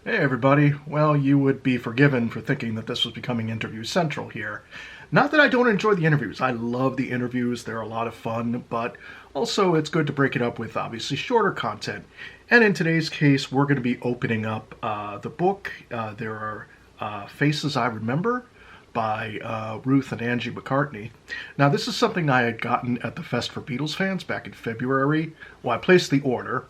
Hey everybody, well you would be forgiven for thinking that this was becoming Interview Central here. Not that I don't enjoy the interviews, I love the interviews, they're a lot of fun, but also it's good to break it up with obviously shorter content. And in today's case, we're going to be opening up the book. There are Faces I Remember by Ruth and Angie McCartney. Now, this is something I had gotten at the Fest for Beatles fans back in February. Well, I placed the order,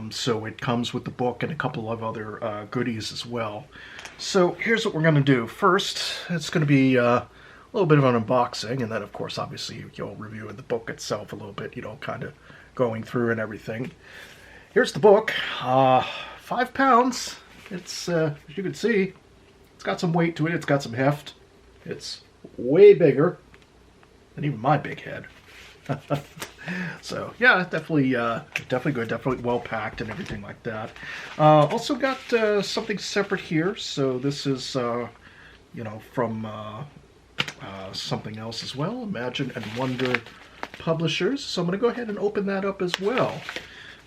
so it comes with the book and a couple of other goodies as well. So here's what we're going to do. First, it's going to be a little bit of an unboxing, and then, of course, obviously, you'll review the book itself a little bit, kind of going through and everything. Here's the book. 5 pounds. It's, as you can see, it's got some weight to it. It's got some heft. It's way bigger than even my big head. So yeah, definitely good. Definitely well packed and everything like that. Also got something separate here. So this is from something else as well. Imagine and Wonder Publishers. So I'm going to go ahead and open that up as well.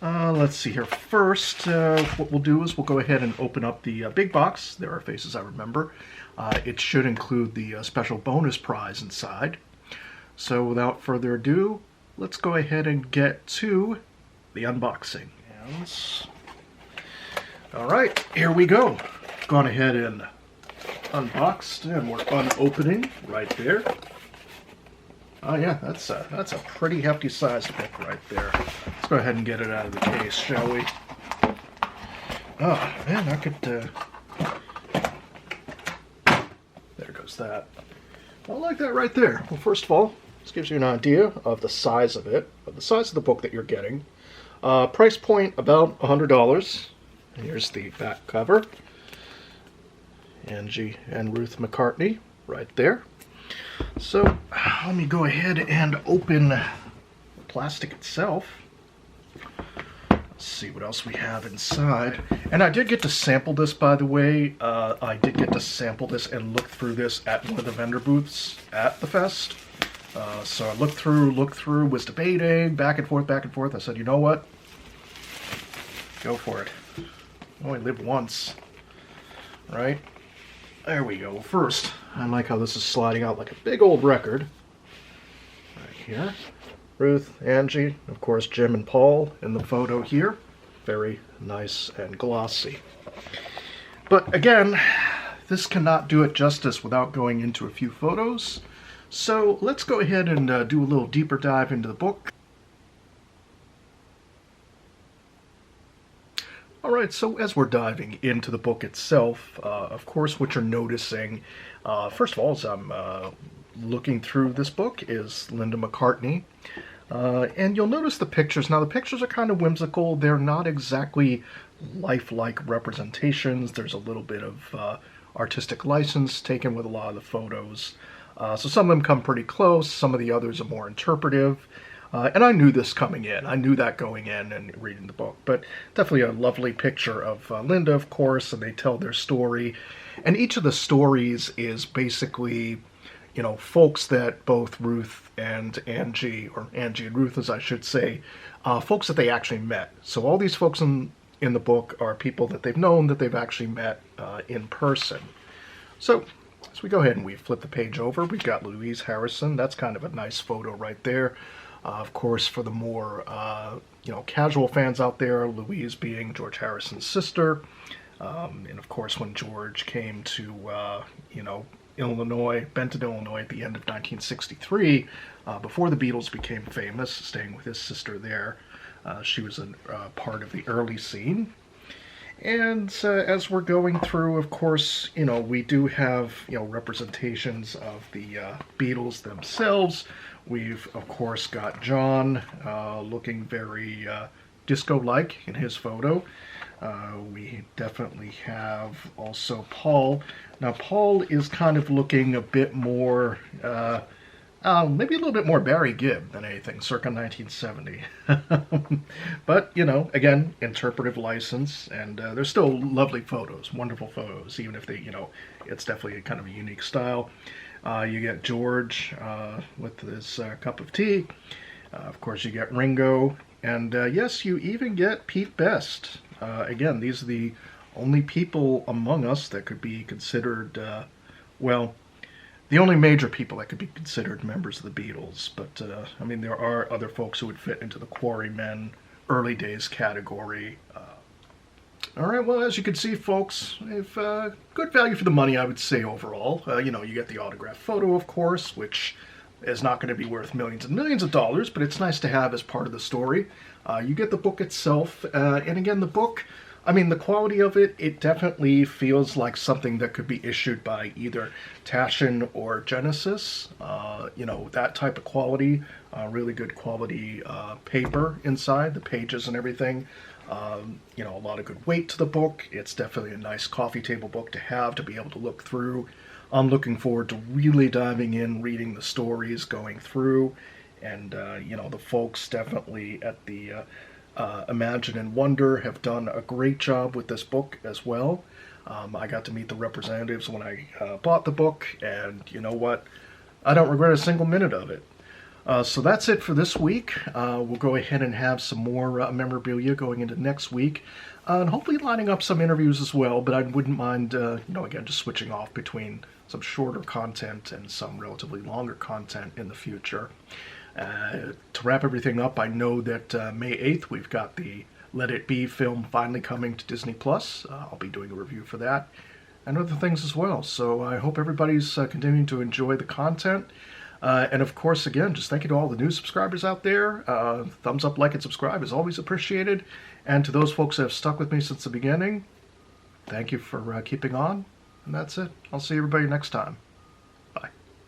Let's see here. First, what we'll do is we'll go ahead and open up the big box. There are Faces I Remember. It should include the special bonus prize inside. So without further ado, let's go ahead and get to the unboxing. All right, here we go. Gone ahead and unboxed, and we're unopening right there. Oh yeah, that's a pretty hefty sized book right there. Let's go ahead and get it out of the case, shall we? Oh man, I could. There goes that. I like that right there. Well, first of all, this gives you an idea of the size of it, of the size of the book that you're getting. Price point about $100. And here's the back cover. Angie and Ruth McCartney right there. So let me go ahead and open the plastic itself. Let's see what else we have inside. And I did get to sample this, by the way. I did get to sample this and look through this at one of the vendor booths at the fest. So I looked through, was debating, back and forth. I said, you know what? Go for it. I only live once, right? There we go. First, I like how this is sliding out like a big old record. Right here. Ruth, Angie, of course Jim and Paul in the photo here. Very nice and glossy. But again, this cannot do it justice without going into a few photos. So let's go ahead and do a little deeper dive into the book. Alright, so as we're diving into the book itself, of course what you're noticing, first of all, as I'm looking through this book, is Linda McCartney. And you'll notice the pictures. Now the pictures are kind of whimsical. They're not exactly lifelike representations. There's a little bit of artistic license taken with a lot of the photos. So some of them come pretty close. Some of the others are more interpretive. And I knew this coming in. I knew that going in and reading the book. But definitely a lovely picture of Linda, of course, and they tell their story. And each of the stories is basically, folks that both Ruth and Angie, or Angie and Ruth, as I should say, folks that they actually met. So all these folks in the book are people that they've known, that they've actually met in person. So as we go ahead and we flip the page over, we've got Louise Harrison. That's kind of a nice photo right there. Of course, for the more, casual fans out there, Louise being George Harrison's sister. And of course, when George came to, Illinois, Benton, Illinois at the end of 1963, before the Beatles became famous, staying with his sister there, she was a part of the early scene. And as we're going through, of course, we do have, representations of the Beatles themselves. We've, of course, got John looking very disco-like in his photo. We definitely have also Paul. Now, Paul is kind of looking a bit more, maybe a little bit more Barry Gibb than anything, circa 1970. But, again, interpretive license, and they're still lovely photos, wonderful photos, even if they, it's definitely kind of a unique style. You get George with his cup of tea. Of course, you get Ringo. And yes, you even get Pete Best. Again, these are the only people among us that could be considered, well, the only major people that could be considered members of the Beatles. But, I mean, there are other folks who would fit into the Quarrymen, early days category. All right, well, as you can see, folks, if good value for the money, I would say overall. You get the autographed photo, of course, which is not going to be worth millions and millions of dollars, but it's nice to have as part of the story. You get the book itself, and again, the book, I mean, the quality of it, it definitely feels like something that could be issued by either Taschen or Genesis. That type of quality, really good quality paper inside, the pages and everything. A lot of good weight to the book. It's definitely a nice coffee table book to have, to be able to look through. I'm looking forward to really diving in, reading the stories, going through. And, the folks definitely at the Imagine and Wonder have done a great job with this book as well. I got to meet the representatives when I bought the book, and you know what? I don't regret a single minute of it. So that's it for this week. We'll go ahead and have some more memorabilia going into next week, and hopefully lining up some interviews as well, but I wouldn't mind, again, just switching off between some shorter content and some relatively longer content in the future. To wrap everything up, I know that May 8th we've got the Let It Be film finally coming to Disney+. I'll be doing a review for that and other things as well. So I hope everybody's continuing to enjoy the content. And of course, again, just thank you to all the new subscribers out there. Thumbs up, like, and subscribe is always appreciated. And to those folks that have stuck with me since the beginning, thank you for keeping on. And that's it. I'll see everybody next time.